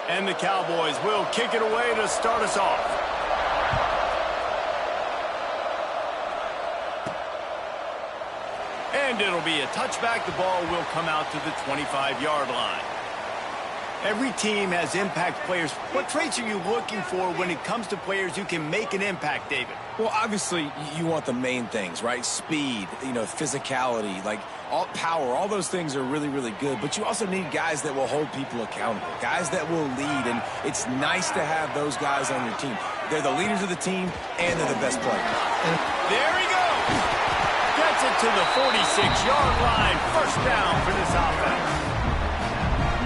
And the Cowboys will kick it away to start us off. And it'll be a touchback. The ball will come out to the 25-yard line. Every team has impact players. What traits are you looking for when it comes to players who can make an impact, David? Well, obviously, you want the main things, right? Speed, physicality, power. All those things are really, really good. But you also need guys that will hold people accountable, guys that will lead. And it's nice to have those guys on your team. They're the leaders of the team, and they're the best players. There he goes. Gets it to the 46-yard line. First down for this offense.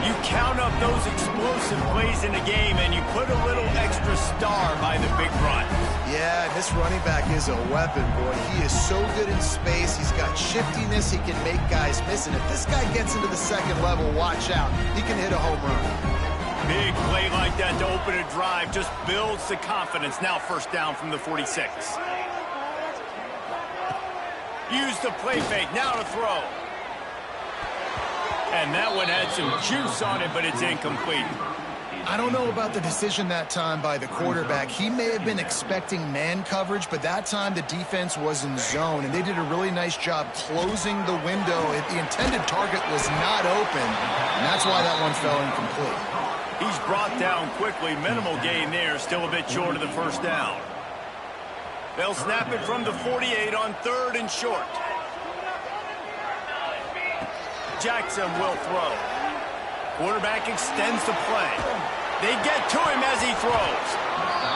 You count up those explosive plays in the game, and you put a little extra star by the big run. Yeah, this running back is a weapon, boy. He is so good in space. He's got shiftiness. He can make guys miss. And if this guy gets into the second level, watch out. He can hit a home run. Big play like that to open a drive just builds the confidence. Now first down from the 46. Use the play fake. Now to throw. And that one had some juice on it, but it's incomplete. I don't know about the decision that time by the quarterback. He may have been expecting man coverage, but that time the defense was in zone, and they did a really nice job closing the window. The intended target was not open, and that's why that one fell incomplete. He's brought down quickly. Minimal gain there, still a bit short of the first down. They'll snap it from the 48 on 3rd and short. Jackson will throw. Quarterback extends the play. They get to him as he throws.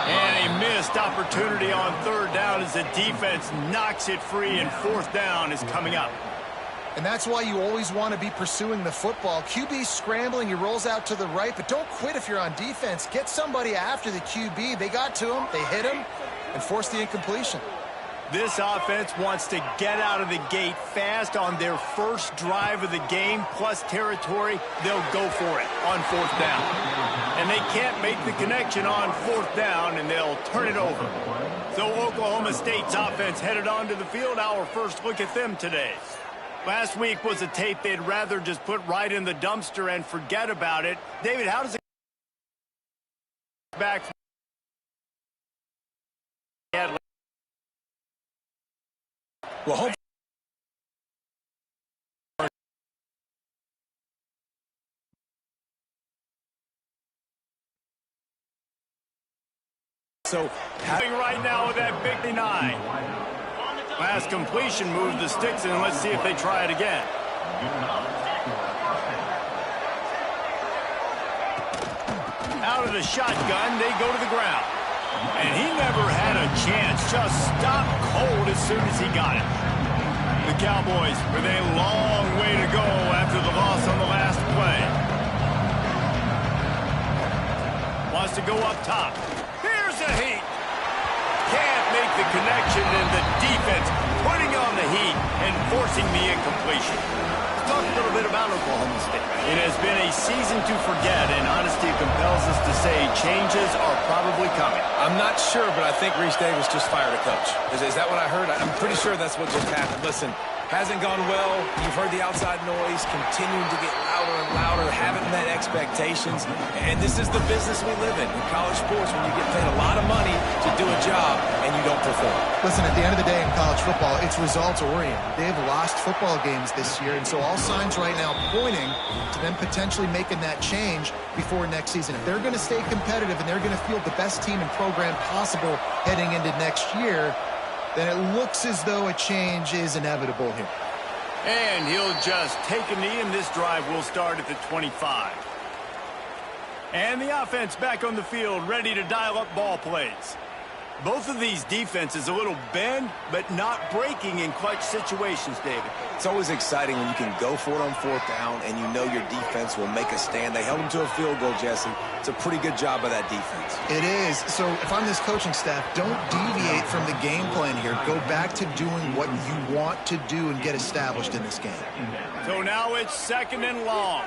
And a missed opportunity on 3rd down as the defense knocks it free, and 4th down is coming up. And that's why you always want to be pursuing the football. QB's scrambling, he rolls out to the right, but don't quit if you're on defense. Get somebody after the QB. They got to him, they hit him, and forced the incompletion. This offense wants to get out of the gate fast on their first drive of the game, plus territory. They'll go for it on 4th down. And they can't make the connection on 4th down, and they'll turn it over. So Oklahoma State's offense headed onto the field. Our first look at them today. Last week was a tape they'd rather just put right in the dumpster and forget about it. David, how does it back? Well, hopefully. So, right now with that big 9. Last completion moved the sticks, and let's see if they try it again. Out of the shotgun, they go to the ground. And he never had a chance, just stopped cold as soon as he got it. The Cowboys with a long way to go after the loss on the last play. Wants to go up top. Here's a heat. Can't make the connection, and the defense putting on the heat and forcing the incompletion. Let's talk a little bit about Oklahoma State. It has been a season to forget, and honesty compels us to say changes are probably coming. I'm not sure, but I think Reese Davis just fired a coach. Is that what I heard? I'm pretty sure that's what just happened. Listen, hasn't gone well. You've heard the outside noise, continuing to get louder and louder, haven't met expectations. And this is the business we live in college sports, when you get paid a lot of money to do a job and you don't perform. Listen, at the end of the day in college football, it's results-oriented. They've lost football games this year, and so all signs right now pointing to them potentially making that change before next season. If they're going to stay competitive and they're going to field the best team and program possible heading into next year, then it looks as though a change is inevitable here. And he'll just take a knee, and this drive will start at the 25. And the offense back on the field, ready to dial up ball plays. Both of these defenses a little bend, but not breaking in clutch situations, David. It's always exciting when you can go for it on 4th down and you know your defense will make a stand. They held him to a field goal, Jesse. It's a pretty good job by that defense. It is. So if I'm this coaching staff, don't deviate from the game plan here. Go back to doing what you want to do and get established in this game. So now it's 2nd and long.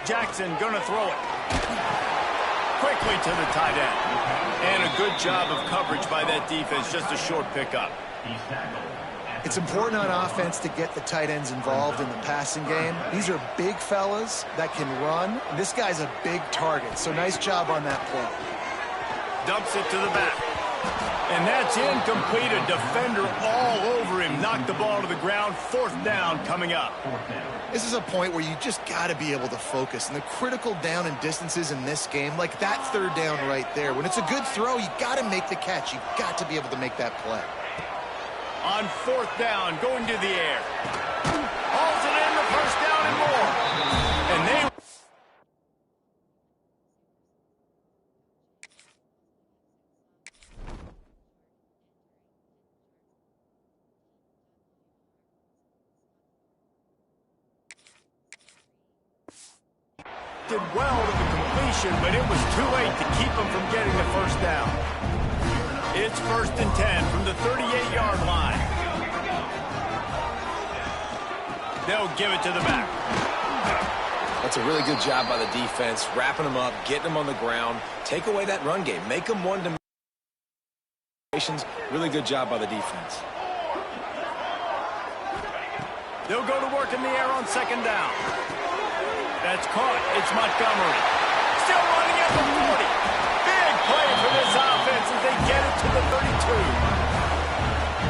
Jackson gonna throw it. Quickly to the tight end. And a good job of coverage by that defense. Just a short pickup. It's important on offense to get the tight ends involved in the passing game. These are big fellas that can run. And this guy's a big target, so nice job on that play. Dumps it to the back. And that's incomplete. A defender all over him. Knocked the ball to the ground. 4th down coming up. This is a point where you just got to be able to focus. And the critical down and distances in this game, like that 3rd down right there. When it's a good throw, you got to make the catch. You got to be able to make that play. On 4th down, going to the air. Hauls it in, the 1st down and more. And they... did well to the completion, but it was too late to keep him from getting the 1st down. It's 1st and 10 from the 38-yard line. They'll give it to the back. That's a really good job by the defense, wrapping them up, getting them on the ground. Take away that run game. Make them one-dimensional. Really good job by the defense. They'll go to work in the air on 2nd down. That's caught. It's Montgomery. Still running at the 40. Big play for this offense as they get it to the 32.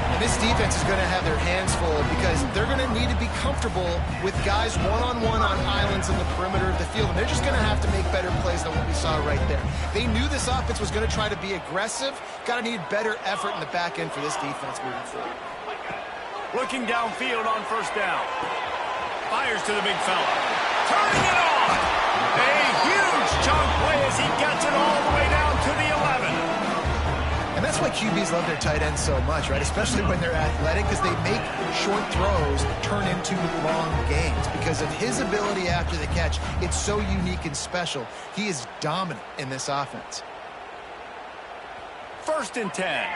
And this defense is going to have their hands full because they're going to need to be comfortable with guys one-on-one on islands in the perimeter of the field. And they're just going to have to make better plays than what we saw right there. They knew this offense was going to try to be aggressive. Got to need better effort in the back end for this defense moving forward. Looking downfield on 1st down. Fires to the big fella. Turning it on. A huge chunk play as he gets it all the way down to the 11. And that's why QBs love their tight ends so much, right? Especially when they're athletic, because they make short throws turn into long gains. Because of his ability after the catch, it's so unique and special. He is dominant in this offense. 1st and 10.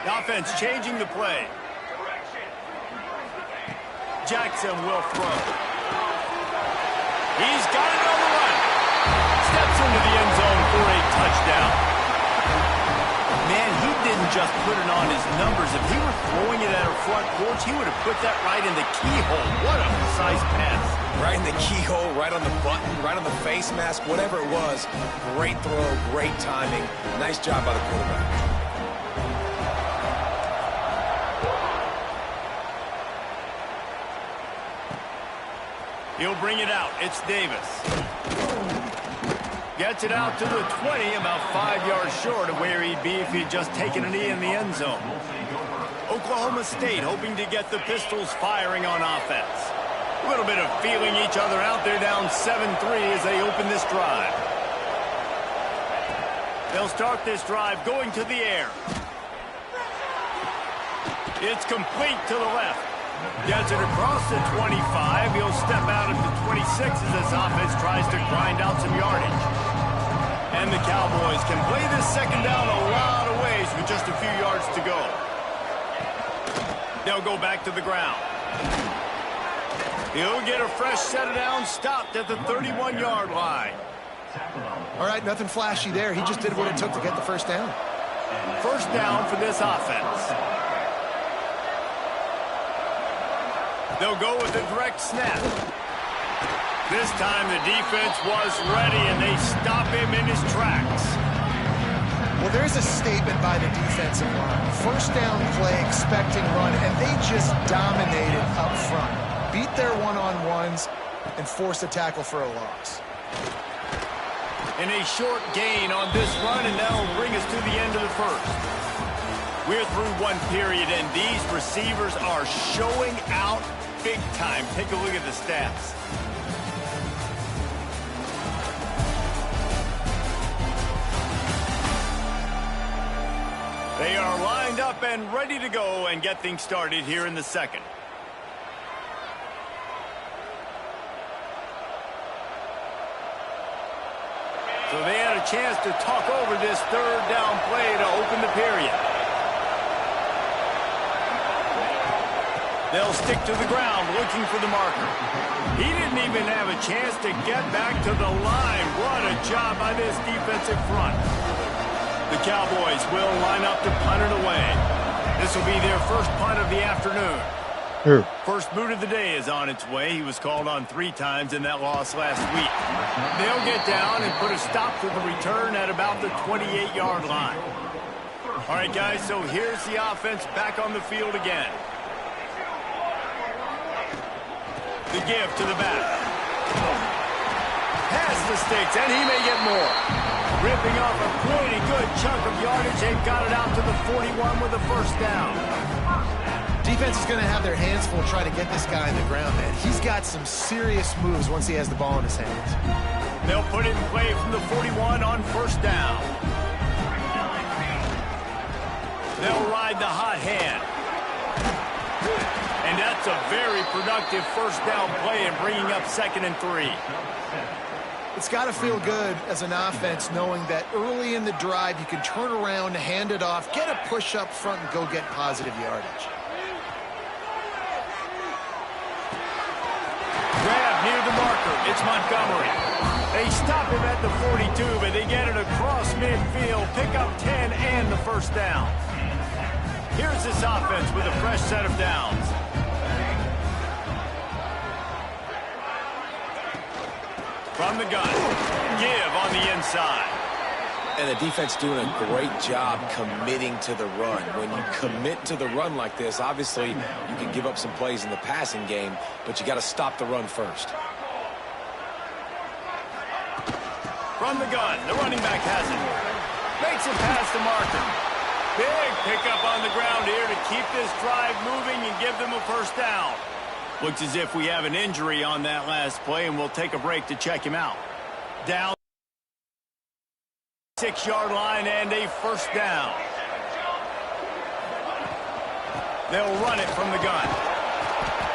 The offense changing the play. Jackson will throw. He's got it on the run. Steps into the end zone for a touchdown. Man, he didn't just put it on his numbers. If he were throwing it at a front porch, he would have put that right in the keyhole. What a precise pass. Right in the keyhole, right on the button, right on the face mask, whatever it was. Great throw, great timing. Nice job by the quarterback. He'll bring it out. It's Davis. Gets it out to the 20, about 5 yards short of where he'd be if he'd just taken a knee in the end zone. Oklahoma State hoping to get the Pistols firing on offense. A little bit of feeling each other out. They're down 7-3 as they open this drive. They'll start this drive going to the air. It's complete to the left. Gets it across the 25. He'll step out of the 26 as this offense tries to grind out some yardage. And the Cowboys can play this 2nd down a lot of ways with just a few yards to go. They'll go back to the ground. He'll get a fresh set of downs, stopped at the 31-yard line. All right, nothing flashy there. He just did what it took to get the 1st down. 1st down for this offense. They'll go with a direct snap. This time the defense was ready, and they stop him in his tracks. Well, there's a statement by the defensive line. 1st down play, expecting run, and they just dominated up front. Beat their one-on-ones and forced a tackle for a loss. And a short gain on this run, and that'll bring us to the end of the 1st. We're through one period, and these receivers are showing out big time. Take a look at the stats. They are lined up and ready to go and get things started here in the 2nd. So they had a chance to talk over this 3rd down play to open the period. They'll stick to the ground looking for the marker. He didn't even have a chance to get back to the line. What a job by this defensive front. The Cowboys will line up to punt it away. This will be their first punt of the afternoon. First boot of the day is on its way. He was called on 3 times in that loss last week. They'll get down and put a stop to the return at about the 28-yard line. All right, guys, so here's the offense back on the field again. The give to the back. Past the sticks, and he may get more. Ripping off a pretty good chunk of yardage. They've got it out to the 41 with a first down. Defense is going to have their hands full trying to get this guy on the ground, man. He's got some serious moves once he has the ball in his hands. They'll put it in play from the 41 on first down. They'll ride the hot hand. And that's a very productive first down play and bringing up 2nd and 3. It's got to feel good as an offense knowing that early in the drive you can turn around, hand it off, get a push up front, and go get positive yardage. Grab near the marker. It's Montgomery. They stop him at the 42, but they get it across midfield, pick up 10 and the first down. Here's this offense with a fresh set of downs. From the gun, give on the inside. And the defense doing a great job committing to the run. When you commit to the run like this, obviously you can give up some plays in the passing game, but you got to stop the run first. From the gun, the running back has it. Makes it past the marker. Big pickup on the ground here to keep this drive moving and give them a first down. Looks as if we have an injury on that last play, and we'll take a break to check him out. Down 6-yard line and a first down. They'll run it from the gun.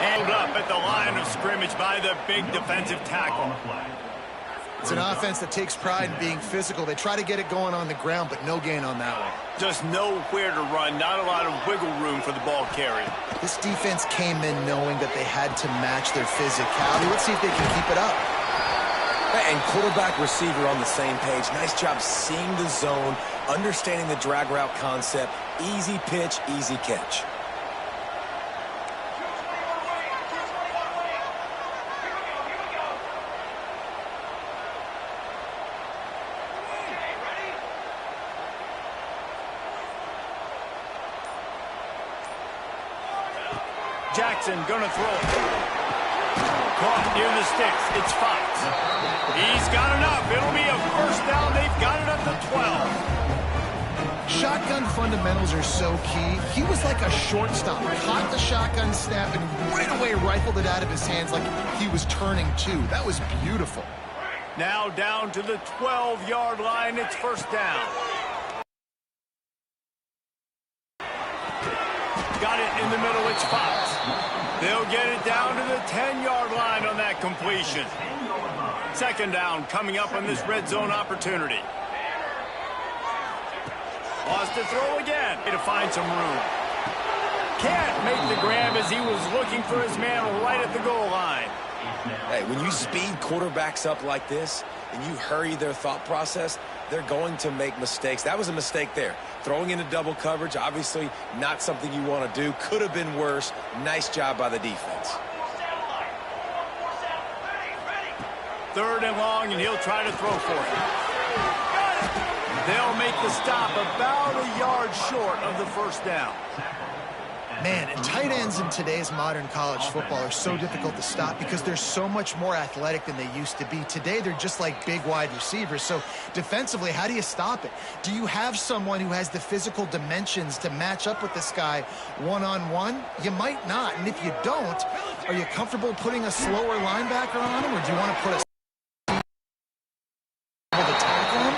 And up at the line of scrimmage by the big defensive tackle. It's an offense that takes pride in being physical. They try to get it going on the ground, but no gain on that one. Just nowhere to run, not a lot of wiggle room for the ball carrier. This defense came in knowing that they had to match their physicality. Let's see if they can keep it up. And quarterback, receiver on the same page. Nice job seeing the zone, understanding the drag route concept. Easy pitch, easy catch. Jackson gonna throw it. Caught near the sticks. It's Fox. He's got enough. It'll be a first down. They've got it up to 12. Shotgun fundamentals are so key. He was like a shortstop. Caught the shotgun snap and right away rifled it out of his hands like he was turning two. That was beautiful. Now down to the 12-yard line. It's first down. Got it in the middle. It's Fox. They'll get it down to the 10-yard line on that completion. Second down coming up on this red zone opportunity. Lost to throw again to find some room. Can't make the grab as he was looking for his man right at the goal line. Hey, when you speed quarterbacks up like this and you hurry their thought process, they're going to make mistakes. That was a mistake there. Throwing into double coverage, obviously not something you want to do. Could have been worse. Nice job by the defense. Third and long, and he'll try to throw for it. They'll make the stop about a yard short of the first down. Man, and tight ends in today's modern college football are so difficult to stop because they're so much more athletic than they used to be. Today, they're just like big wide receivers. So defensively, how do you stop it? Do you have someone who has the physical dimensions to match up with this guy one-on-one? You might not. And if you don't, are you comfortable putting a slower linebacker on him, or do you want to put a to tackle him?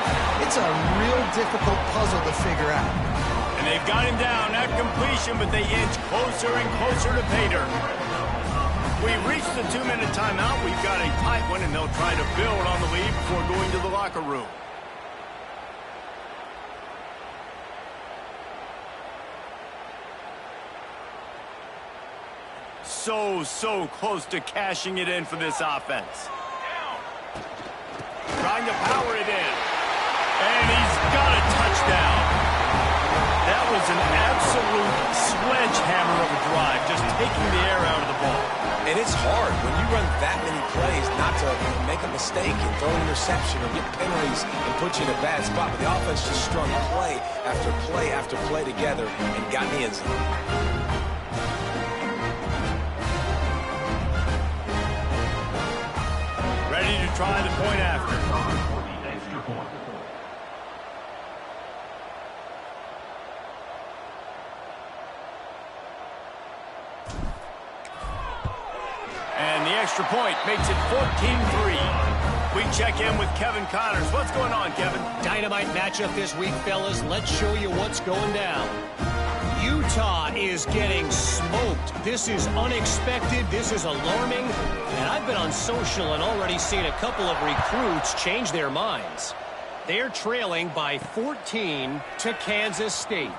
It's a real difficult puzzle to figure out. And they've got him down at completion, but they inch closer and closer to pay dirt. We've reached the 2-minute timeout. We've got a tight one, and they'll try to build on the lead before going to the locker room. So close to cashing it in for this offense. Trying to power it in. And he's got a touchdown. was an absolute sledgehammer of a drive, just taking the air out of the ball. And it's hard when you run that many plays not to make a mistake and throw an interception or get penalties and put you in a bad spot. But the offense just strung play after play after play together and got in the end zone. Ready to try the point after. And the extra point makes it 14-3. We check in with Kevin Connors. What's going on, Kevin? Dynamite matchup this week, fellas. Let's show you what's going down. Utah is getting smoked. This is unexpected. This is alarming. And I've been on social and already seen a couple of recruits change their minds. They're trailing by 14 to Kansas State.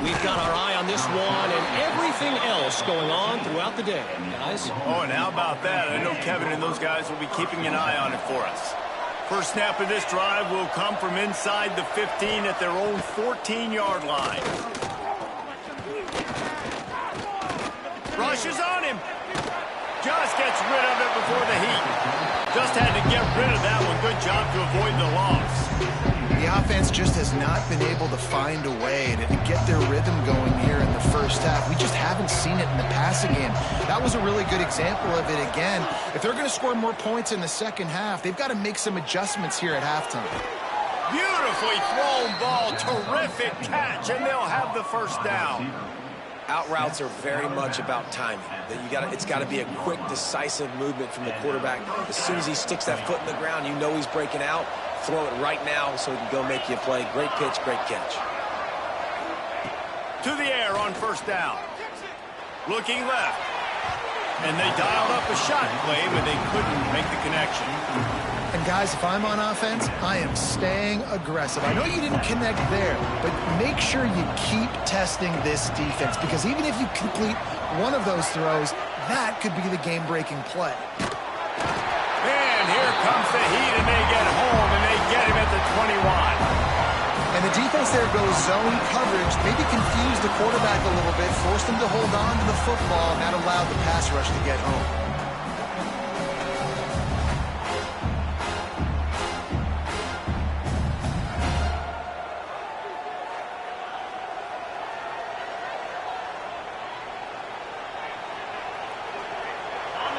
We've got our eye on this one and everything else going on throughout the day, guys. Oh, and how about that? I know Kevin and those guys will be keeping an eye on it for us. First snap of this drive will come from inside the 15 at their own 14-yard line. Rushes on him. Just gets rid of it before the heat. Just had to get rid of that one. Good job to avoid the loss. The offense just has not been able to find a way to get their rhythm going here in the first half. We just haven't seen it in the passing game. That was a really good example of it again. If they're going to score more points in the second half, they've got to make some adjustments here at halftime. Beautifully thrown ball. Terrific catch, and they'll have the first down. Out routes are very much about timing. It's got to be a quick, decisive movement from the quarterback. As soon as he sticks that foot in the ground, you know he's breaking out. Throw it right now so he can go make you a play. Great pitch, great catch. To the air on first down. Looking left. And they dialed up a shot play, but they couldn't make the connection. And guys, if I'm on offense, I am staying aggressive. I know you didn't connect there, but make sure you keep testing this defense, because even if you complete one of those throws, that could be the game-breaking play. And here comes the heat, and they get home, and they get him at the 21. And the defense there goes zone coverage, maybe confused the quarterback a little bit, forced him to hold on to the football, and that allowed the pass rush to get home.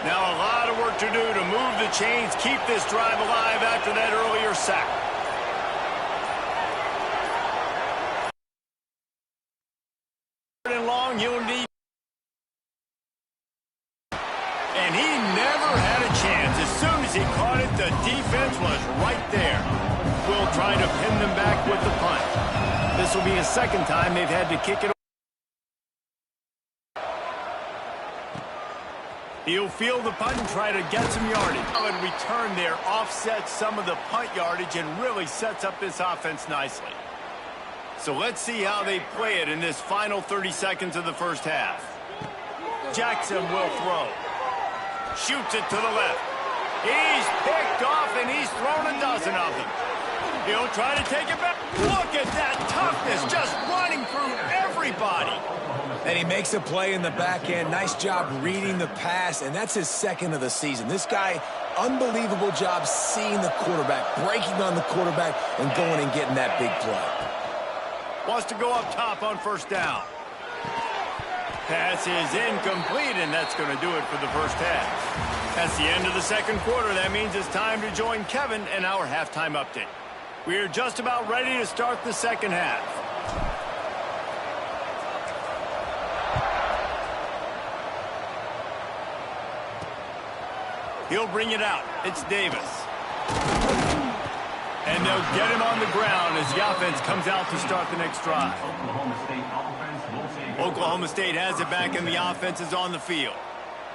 Now a lot of work to do to move the chains, keep this drive alive after that earlier sack. And long, you'll need. And he never had a chance. As soon as he caught it, the defense was right there. We'll try to pin them back with the punt. This will be a second time they've had to kick it. He'll field the punt and try to get some yardage. And return there offsets some of the punt yardage and really sets up this offense nicely. So let's see how they play it in this final 30 seconds of the first half. Jackson will throw. Shoots it to the left. He's picked off and he's thrown a dozen of them. He'll try to take it back. Look at that toughness, just running through everybody. And he makes a play in the back end. Nice job reading the pass, and that's his second of the season. This guy, unbelievable job seeing the quarterback, breaking on the quarterback, and going and getting that big play. Wants to go up top on first down. Pass is incomplete, and that's going to do it for the first half. That's the end of the second quarter. That means it's time to join Kevin in our halftime update. We are just about ready to start the second half. He'll bring it out. It's Davis. And they'll get him on the ground as the offense comes out to start the next drive. Oklahoma State has it back, and the offense is on the field.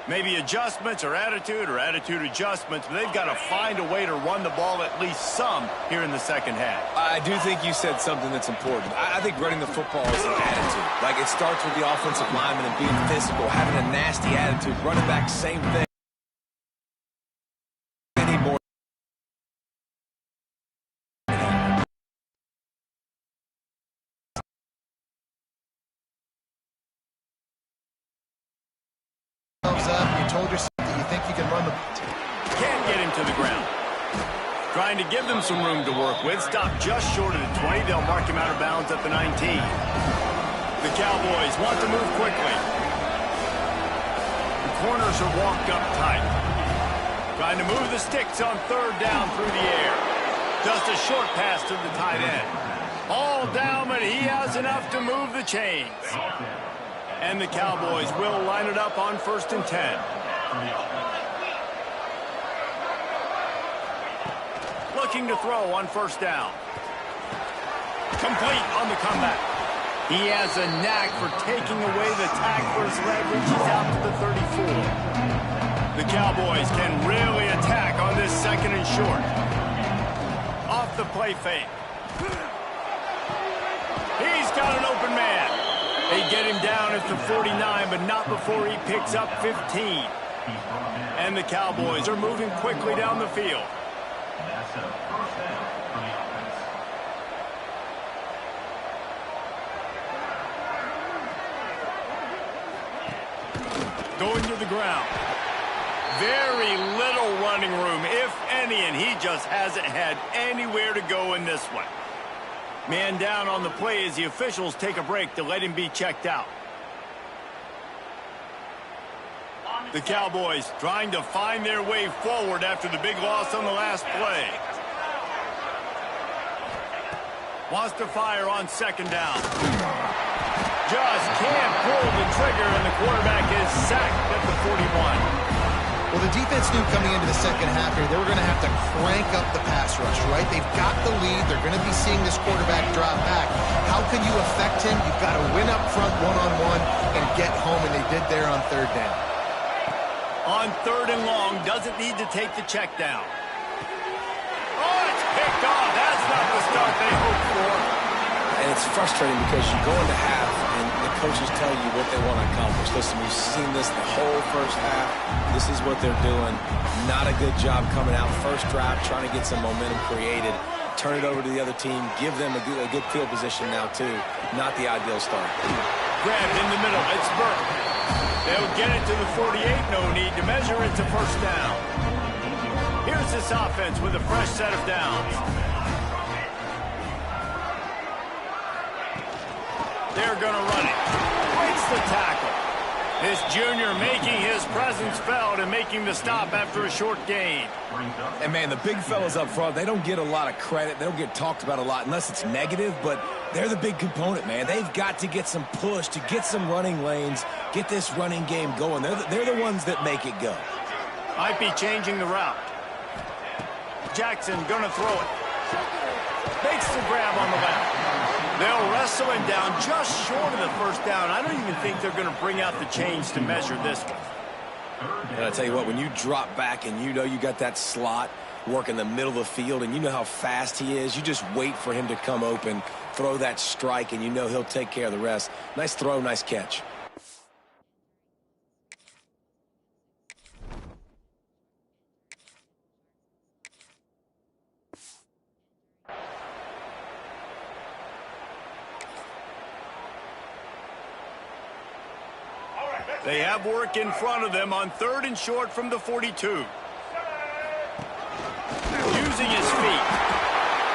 Maybe adjustments or attitude adjustments, but they've got to find a way to run the ball at least some here in the second half. I do think you said something that's important. I think running the football is an attitude. Like, it starts with the offensive lineman and being physical, having a nasty attitude. Running back, same thing. told yourself that you think you can run the... Can't get him to the ground. Trying to give them some room to work with. Stopped just short of the 20. They'll mark him out of bounds at the 19. The Cowboys want to move quickly. The corners are walked up tight. Trying to move the sticks on third down through the air. Just a short pass to the tight end. All down, but he has enough to move the chains. And the Cowboys will line it up on 1st and 10. Looking to throw on 1st down. Complete on the comeback. He has a knack for taking away the tackler's leverage. He's out to the 34. The Cowboys can really attack on this 2nd and short. Off the play fake. He's got an open man. They get him down at the 49, but not before he picks up 15. And the Cowboys are moving quickly down the field. Going to the ground. Very little running room, if any, and he just hasn't had anywhere to go in this one. Man down on the play as the officials take a break to let him be checked out. The Cowboys trying to find their way forward after the big loss on the last play. Wants to fire on 2nd down. Just can't pull the trigger, and the quarterback is sacked at the 41. Well, the defense knew coming into the 2nd half here they were going to have to crank up the pass rush, right? They've got the lead. They're going to be seeing this quarterback drop back. How can you affect him? You've got to win up front one-on-one and get home, and they did there on 3rd down. On 3rd and long, doesn't need to take the check down. Oh, it's picked off. That's not the start they hoped for. And it's frustrating because you go into half and the coaches tell you what they want to accomplish. Listen, we've seen this the whole 1st half. This is what they're doing. Not a good job coming out 1st drive, trying to get some momentum created. Turn it over to the other team. Give them a good field position now, too. Not the ideal start. Grabbed in the middle. It's Burke. They'll get it to the 48. No need to measure it to 1st down. Here's this offense with a fresh set of downs. They're going to run it. Breaks the tackle. This junior making his presence felt and making the stop after a short gain. And, man, the big fellas up front, they don't get a lot of credit. They don't get talked about a lot unless it's negative, but they're the big component, man. They've got to get some push, to get some running lanes, get this running game going. They're the ones that make it go. Might be changing the route. Jackson going to throw it. Makes the grab on the left. They'll wrestle him down just short of the 1st down. I don't even think they're going to bring out the chains to measure this one. And I tell you what, when you drop back and you know you got that slot work in the middle of the field and you know how fast he is, you just wait for him to come open, throw that strike, and you know he'll take care of the rest. Nice throw, nice catch. They have work in front of them on 3rd and short from the 42. Using his feet.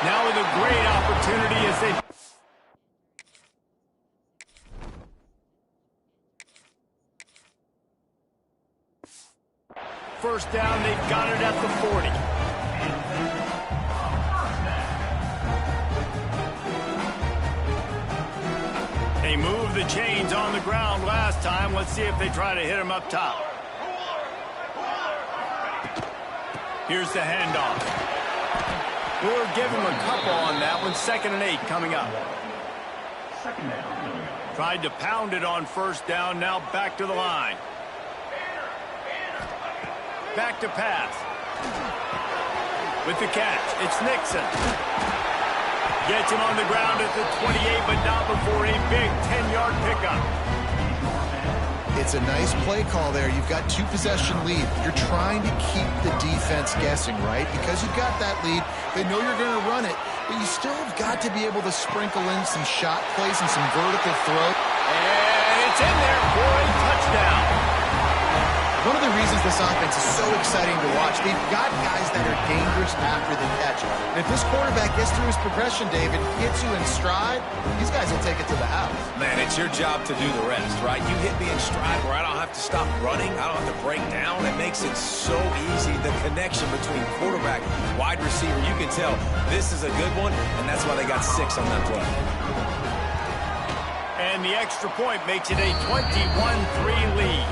Now with a great opportunity as they... First down, they've got it at the 40. They moved the chains on the ground last time. Let's see if they try to hit him up top. Here's the handoff. We'll give him a couple on that one. 2nd and 8 coming up. Tried to pound it on 1st down. Now back to the line. Back to pass. With the catch, it's Nixon. Gets him on the ground at the 28, but not before a big 10-yard pickup. It's a nice play call there. You've got 2-possession lead. You're trying to keep the defense guessing, right? Because you've got that lead, they know you're going to run it, but you still have got to be able to sprinkle in some shot plays and some vertical throw. And it's in there for a touchdown. One of the reasons this offense is so exciting to watch, they've got guys that are dangerous after the catch. And if this quarterback gets through his progression, David, hits you in stride, these guys will take it to the house. Man, it's your job to do the rest, right? You hit me in stride where I don't have to stop running. I don't have to break down. It makes it so easy. The connection between quarterback, wide receiver, you can tell this is a good one, and that's why they got 6 on that play. And the extra point makes it a 21-3 lead.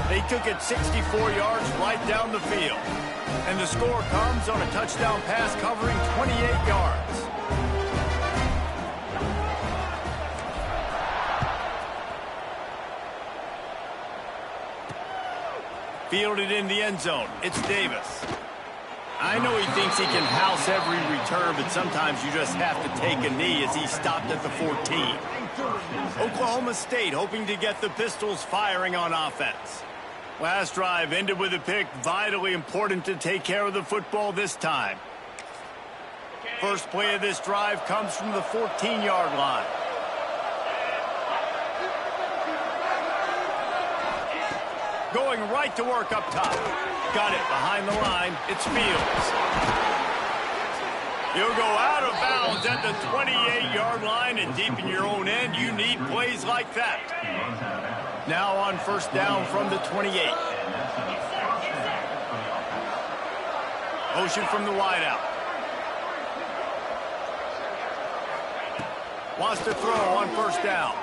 They took it 64 yards right down the field. And the score comes on a touchdown pass covering 28 yards. Fielded in the end zone. It's Davis. I know he thinks he can house every return, but sometimes you just have to take a knee as he stopped at the 14. Oklahoma State hoping to get the Pistols firing on offense. Last drive ended with a pick. Vitally important to take care of the football this time. First play of this drive comes from the 14-yard line. Going right to work up top. Got it behind the line. It's Fields. You'll go out of bounds at the 28-yard line, and deep in your own end, you need plays like that. Now on first down from the 28. Motion from the wideout. Wants to throw on first down.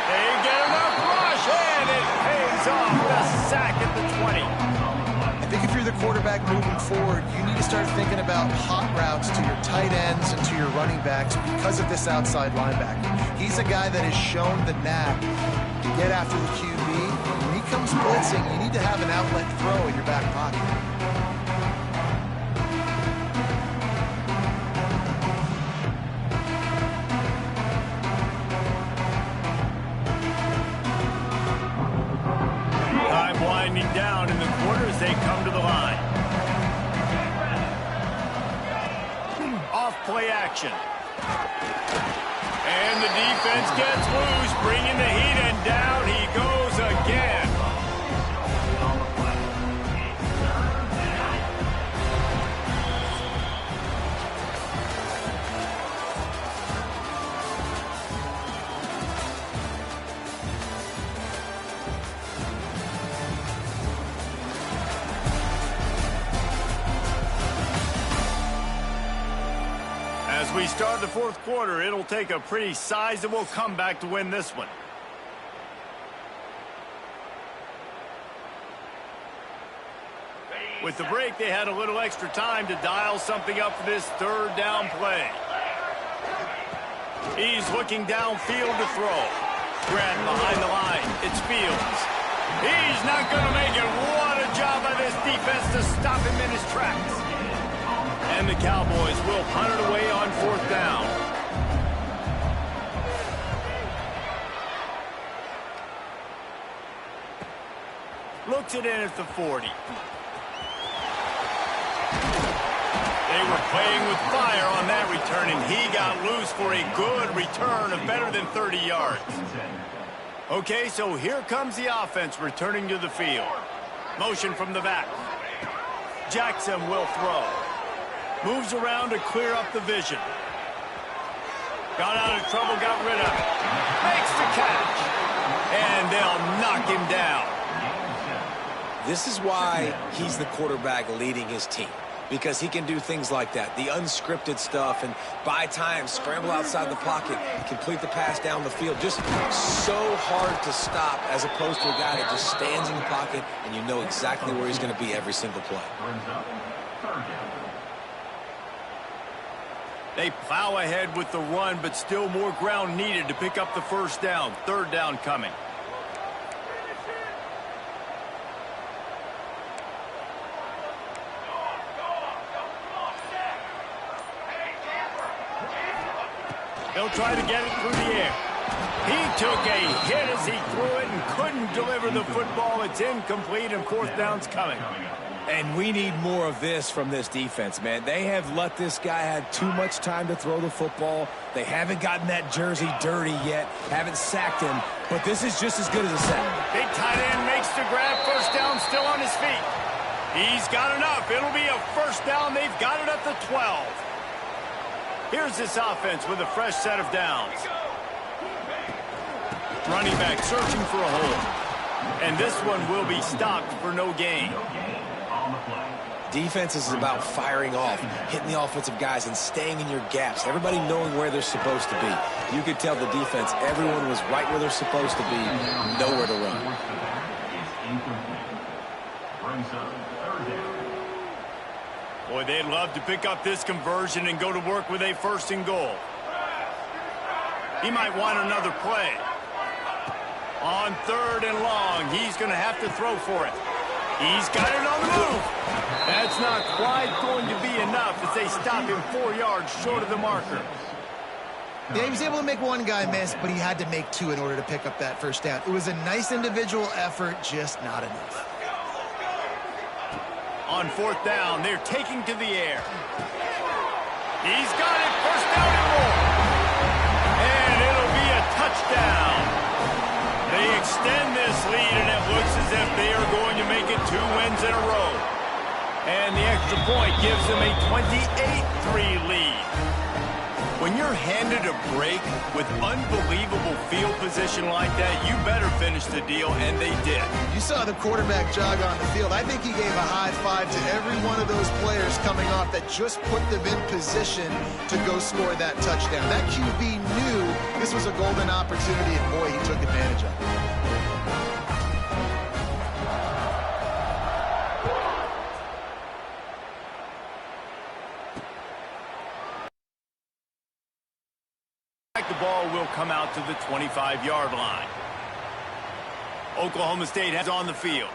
They get enough rush, and it pays off. The sack at the 20. I think if you're the quarterback moving forward, you need to start thinking about hot routes to your tight ends and to your running backs because of this outside linebacker. He's a guy that has shown the knack to get after the QB. When he comes blitzing, you need to have an outlet throw in your back pocket. Time winding down in the quarter as they come to the line. Off play action. And the defense gets loose, bringing the heat, and down he goes again. As we start the fourth quarter, it'll take a pretty sizable comeback to win this one. With the break, they had a little extra time to dial something up for this third down play. He's looking downfield to throw. Grant behind the line. It's Fields. He's not going to make it. What a job by this defense to stop him in his tracks. And the Cowboys will punt it away on fourth down. Looks it in at the 40. They were playing with fire on that return, and he got loose for a good return of better than 30 yards. Okay, so here comes the offense returning to the field. Motion from the back. Jackson will throw. Moves around to clear up the vision. Got out of trouble, got rid of it. Makes the catch. And they'll knock him down. This is why he's the quarterback leading his team. Because he can do things like that, the unscripted stuff, and buy time, scramble outside the pocket, complete the pass down the field. Just so hard to stop as opposed to a guy that just stands in the pocket and you know exactly where he's going to be every single play. They plow ahead with the run, but still more ground needed to pick up the first down. Third down coming. They'll try to get it through the air. He took a hit as he threw it and couldn't deliver the football. It's incomplete, and fourth down's coming. And we need more of this from this defense, man. They have let this guy have too much time to throw the football. They haven't gotten that jersey dirty yet, haven't sacked him, but this is just as good as a sack. Big tight end makes the grab, first down, still on his feet. He's got enough. It'll be a first down. They've got it at the 12. Here's this offense with a fresh set of downs. Running back searching for a hole. And this one will be stopped for no gain. Defense is about firing off, hitting the offensive guys, and staying in your gaps. Everybody knowing where they're supposed to be. You could tell the defense, everyone was right where they're supposed to be, nowhere to run. Boy, they'd love to pick up this conversion and go to work with a first and goal. He might want another play. On third and long, he's going to have to throw for it. He's got it on the move. That's not quite going to be enough as they stop him 4 yards short of the marker. Yeah, he was able to make one guy miss, but he had to make two in order to pick up that first down. It was a nice individual effort, just not enough. On fourth down, they're taking to the air. He's got it, first down and more. And it'll be a touchdown. They extend this lead, and it looks as if they are going to make it 2 wins in a row. And the extra point gives them a 28-3 lead. When you're handed a break with unbelievable field position like that, you better finish the deal, and they did. You saw the quarterback jog on the field. I think he gave a high five to every one of those players coming off that just put them in position to go score that touchdown. That QB knew this was a golden opportunity, and boy, he took advantage of it. The ball will come out to the 25-yard line. Oklahoma State has on the field.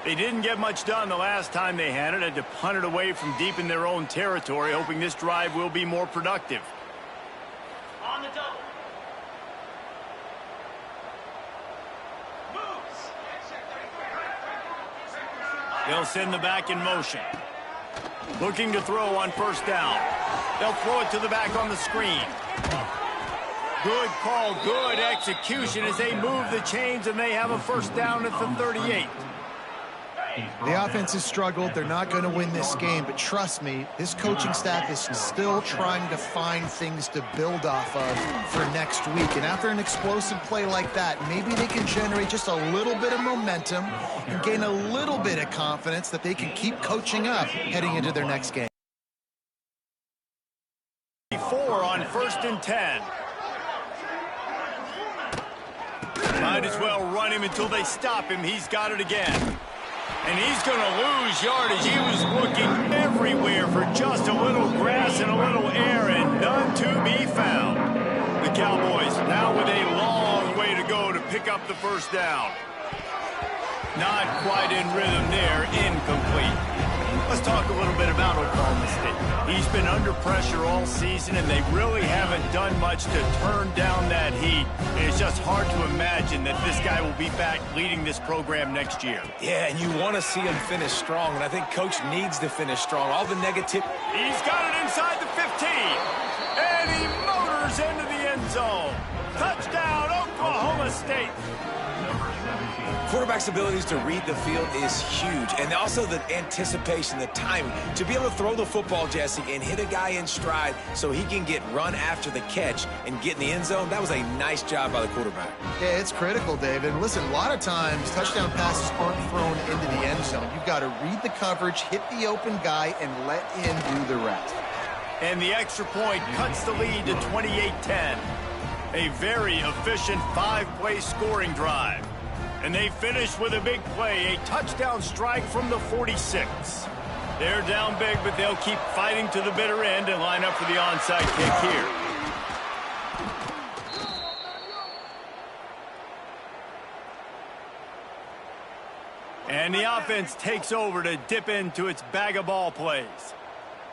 They didn't get much done the last time they had it. Had to punt it away from deep in their own territory, hoping this drive will be more productive. On the double. Moves. They'll send the back in motion. Looking to throw on first down. They'll throw it to the back on the screen. Good call, good execution as they move the chains, and they have a first down at the 38. The offense has struggled. They're not going to win this game, but trust me, this coaching staff is still trying to find things to build off of for next week. And after an explosive play like that, maybe they can generate just a little bit of momentum and gain a little bit of confidence that they can keep coaching up heading into their next game. 4 on first and 10. Might as well run him until they stop him. He's got it again. And he's going to lose yardage. He was looking everywhere for just a little grass and a little air, and none to be found. The Cowboys now with a long way to go to pick up the first down. Not quite in rhythm there. Incomplete. Let's talk a little bit about Oklahoma State. He's been under pressure all season, and they really haven't done much to turn down that heat. It's just hard to imagine that this guy will be back leading this program next year. Yeah, and you want to see him finish strong, and I think Coach needs to finish strong. All the negativity. He's got it inside the 15, and he motors into the end zone. Touchdown, Oklahoma State. Quarterback's abilities to read the field is huge, and also the anticipation, the timing. To be able to throw the football, Jesse, and hit a guy in stride so he can get run after the catch and get in the end zone, that was a nice job by the quarterback. Yeah, it's critical, David. Listen, a lot of times touchdown passes aren't thrown into the end zone. You've got to read the coverage, hit the open guy, and let him do the rest. And the extra point cuts the lead to 28-10. A very efficient 5-play scoring drive. And they finish with a big play, a touchdown strike from the 46. They're down big, but they'll keep fighting to the bitter end and line up for the onside kick here. And the offense takes over to dip into its bag of ball plays.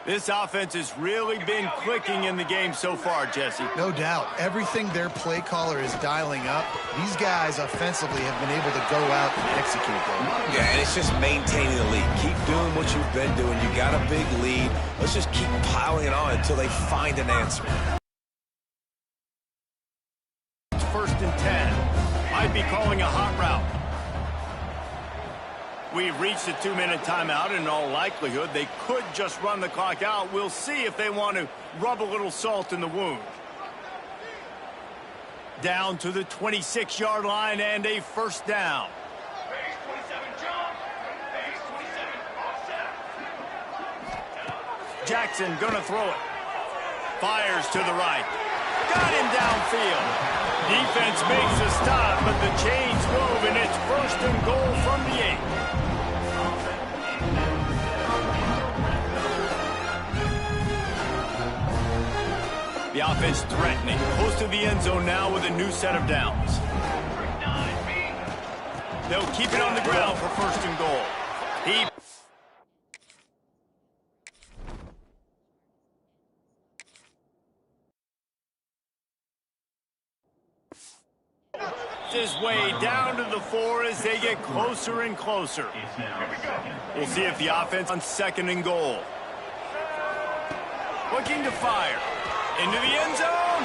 This offense has really been clicking in the game so far, Jesse. No doubt. Everything their play caller is dialing up, these guys offensively have been able to go out and execute them. Yeah, and it's just maintaining the lead. Keep doing what you've been doing. You got a big lead. Let's just keep piling it on until they find an answer. It's 1st and 10. Might be calling a hot route. We've reached a 2-minute timeout. In all likelihood, they could just run the clock out. We'll see if they want to rub a little salt in the wound. Down to the 26-yard line and a 1st down. Base 27, jump. Base 27, offset. Jackson gonna throw it. Fires to the right. Got him downfield. Defense makes a stop, but the chains move, and it's 1st and goal from the 8. The offense threatening. Close to the end zone now with a new set of downs. They'll keep it on the ground for 1st and goal. He his way down to the 4 as they get closer and closer. We'll see if the offense on 2nd and goal. Looking to fire. Into the end zone.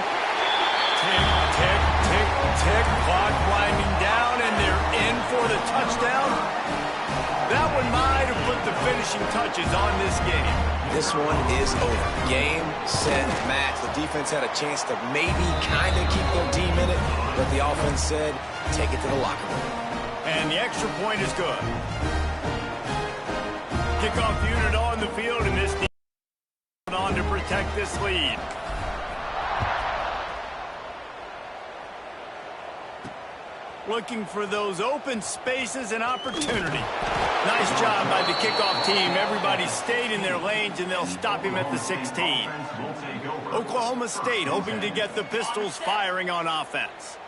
Tick, tick, tick, tick. Clock winding down, and they're in for the touchdown. That one might have put the finishing touches on this game. This one is over. Game, set, match. The defense had a chance to maybe kind of keep their team in it, but the offense said, take it to the locker room. And the extra point is good. Kickoff unit on the field, and this defense on to protect this lead. Looking for those open spaces and opportunity. Nice job by the kickoff team. Everybody stayed in their lanes, and they'll stop him at the 16. Oklahoma State hoping to get the Pistols firing on offense.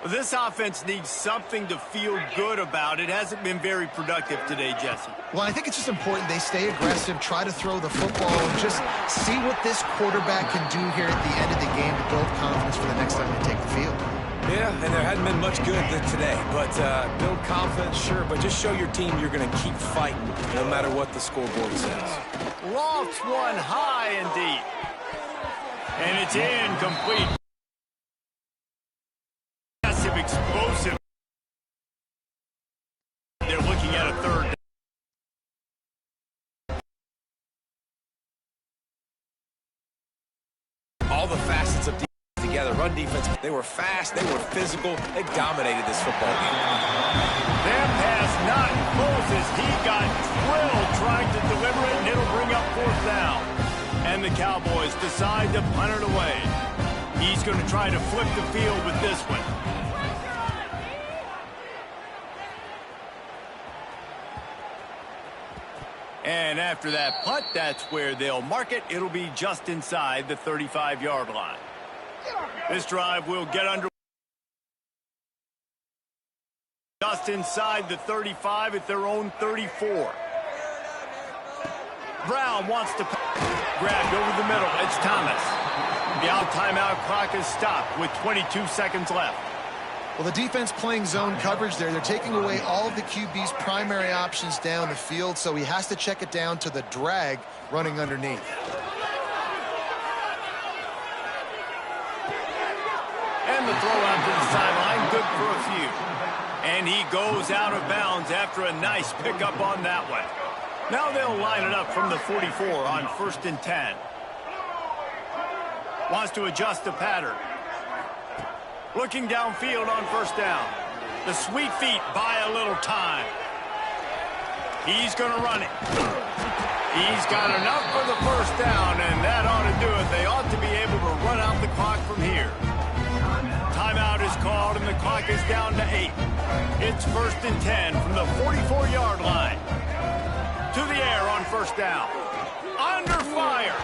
This offense needs something to feel good about. It hasn't been very productive today, Jesse. Well, I think it's just important they stay aggressive, try to throw the football, and just see what this quarterback can do here at the end of the game to build confidence for the next time they take the field. Yeah, and there hadn't been much good today. But build confidence, sure, but just show your team you're going to keep fighting no matter what the scoreboard says. Lofts one high and deep. And it's incomplete. Massive, explosive. They're looking at a 3rd down. All the facets of defense together. Run defense, they were fast, they were physical, they dominated this football game. Their pass not close as he got drilled trying to deliver it, and it'll bring up 4th down. And the Cowboys decide to punt it away. He's going to try to flip the field with this one. And after that punt, that's where they'll mark it. It'll be just inside the 35-yard line. This drive will get under just inside the 35 at their own 34. Brown wants to grab over the middle. It's Thomas. The out timeout clock is stopped with 22 seconds left. Well, the defense playing zone coverage there. They're taking away all of the QB's primary options down the field, so he has to check it down to the drag running underneath. And the throw out to the sideline, good for a few. And he goes out of bounds after a nice pickup on that one. Now they'll line it up from the 44 on 1st and 10. Wants to adjust the pattern. Looking downfield on 1st down. The sweet feet buy a little time. He's going to run it. He's got enough for the 1st down, and that ought to do it. They ought to be able to run out the clock from here. Timeout is called, and the clock is down to 8. It's 1st and 10 from the 44-yard line. To the air on 1st down. Under fire.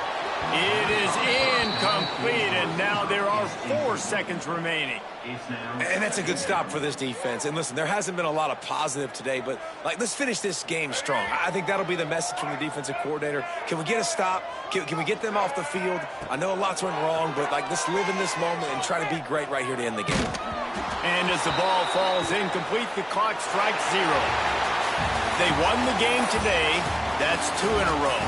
It is incomplete, and now there are 4 seconds remaining. And that's a good stop for this defense. And listen, there hasn't been a lot of positive today, but let's finish this game strong. I think that'll be the message from the defensive coordinator. Can we get a stop? Can we get them off the field? I know a lot's went wrong, but let's live in this moment and try to be great right here to end the game. And as the ball falls incomplete, the clock strikes 0. They won the game today. That's 2 in a row.